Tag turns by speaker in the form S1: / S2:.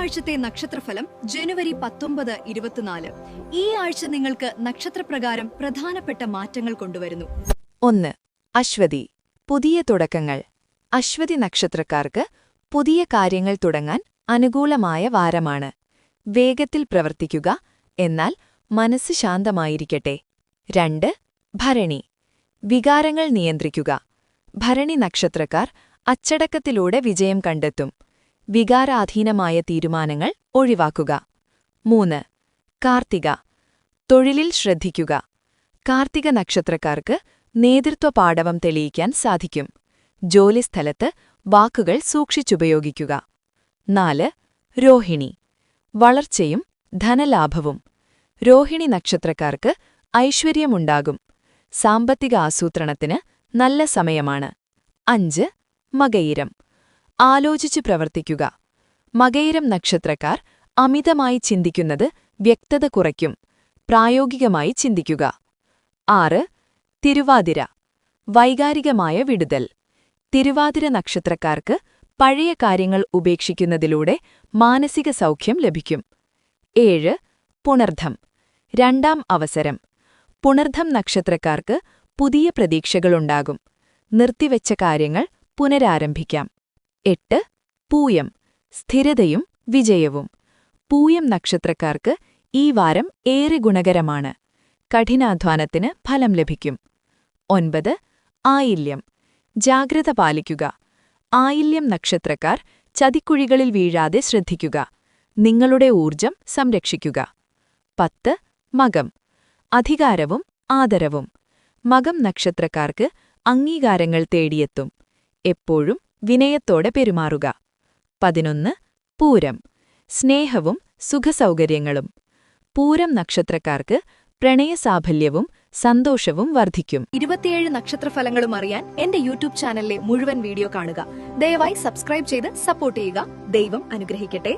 S1: ആഴ്ചത്തെ നക്ഷത്രഫലം ജനുവരി 19-24. ഈ ആഴ്ച നിങ്ങൾക്ക് നക്ഷത്രപ്രകാരം പ്രധാനപ്പെട്ട മാറ്റങ്ങൾ കൊണ്ടുവരുന്നു.
S2: 1. അശ്വതി. പുതിയ തുടക്കങ്ങൾ. അശ്വതി നക്ഷത്രക്കാർക്ക് പുതിയ കാര്യങ്ങൾ തുടങ്ങാൻ അനുകൂലമായ വാരമാണ്. വേഗത്തിൽ പ്രവർത്തിക്കുക, എന്നാൽ മനസ്സ് ശാന്തമായിരിക്കട്ടെ. 2. ഭരണി. വികാരങ്ങൾ നിയന്ത്രിക്കുക. ഭരണി നക്ഷത്രക്കാർ അച്ചടക്കത്തിലൂടെ വിജയം കണ്ടെത്തും. വികാരാധീനമായ തീരുമാനങ്ങൾ ഒഴിവാക്കുക. 3. കാർത്തിക. തൊഴിലിൽ ശ്രദ്ധിക്കുക. കാർത്തിക നക്ഷത്രക്കാർക്ക് നേതൃത്വ പാടവം തെളിയിക്കാൻ സാധിക്കും. ജോലിസ്ഥലത്ത് വാക്കുകൾ സൂക്ഷിച്ചുപയോഗിക്കുക. 4. രോഹിണി. വളർച്ചയും ധനലാഭവും. രോഹിണി നക്ഷത്രക്കാർക്ക് ഐശ്വര്യമുണ്ടാകും. സാമ്പത്തിക ആസൂത്രണത്തിന് നല്ല സമയമാണ്. 5. മകയിരം. ആലോചിച്ചു പ്രവർത്തിക്കുക. മകയിരം നക്ഷത്രക്കാർ അമിതമായി ചിന്തിക്കുന്നത് വ്യക്തത കുറയ്ക്കും. പ്രായോഗികമായി ചിന്തിക്കുക. 6. തിരുവാതിര. വൈകാരികമായ വിടുതൽ. തിരുവാതിര നക്ഷത്രക്കാർക്ക് പഴയ കാര്യങ്ങൾ ഉപേക്ഷിക്കുന്നതിലൂടെ മാനസിക സൗഖ്യം ലഭിക്കും. 7. പുണർദ്ധം. രണ്ടാം അവസരം. പുണർദ്ധം നക്ഷത്രക്കാർക്ക് പുതിയ പ്രതീക്ഷകളുണ്ടാകും. നിർത്തിവെച്ച കാര്യങ്ങൾ പുനരാരംഭിക്കാം. 8. പൂയം. സ്ഥിരതയും വിജയവും. പൂയം നക്ഷത്രക്കാർക്ക് ഈ വാരം ഏറെ ഗുണകരമാണ്. കഠിനാധ്വാനത്തിന് ഫലം ലഭിക്കും. 9. ആയില്യം. ജാഗ്രത പാലിക്കുക. ആയില്യം നക്ഷത്രക്കാർ ചതിക്കുഴികളിൽ വീഴാതെ ശ്രദ്ധിക്കുക. നിങ്ങളുടെ ഊർജം സംരക്ഷിക്കുക. 10. മകം. അധികാരവും ആദരവും. മകം നക്ഷത്രക്കാർക്ക് അംഗീകാരങ്ങൾ തേടിയെത്തും. എപ്പോഴും വിനയത്തോടെ പെരുമാറുക. 11. പൂരം. സ്നേഹവും സുഖസൗകര്യങ്ങളും. പൂരം നക്ഷത്രക്കാർക്ക് പ്രണയസാഫല്യവും സന്തോഷവും വർദ്ധിക്കും.
S1: 27 നക്ഷത്രഫലങ്ങളും അറിയാൻ എന്റെ യൂട്യൂബ് ചാനലിലെ മുഴുവൻ വീഡിയോ കാണുക. ദയവായി സബ്സ്ക്രൈബ് ചെയ്ത് സപ്പോർട്ട് ചെയ്യുക. ദൈവം അനുഗ്രഹിക്കട്ടെ.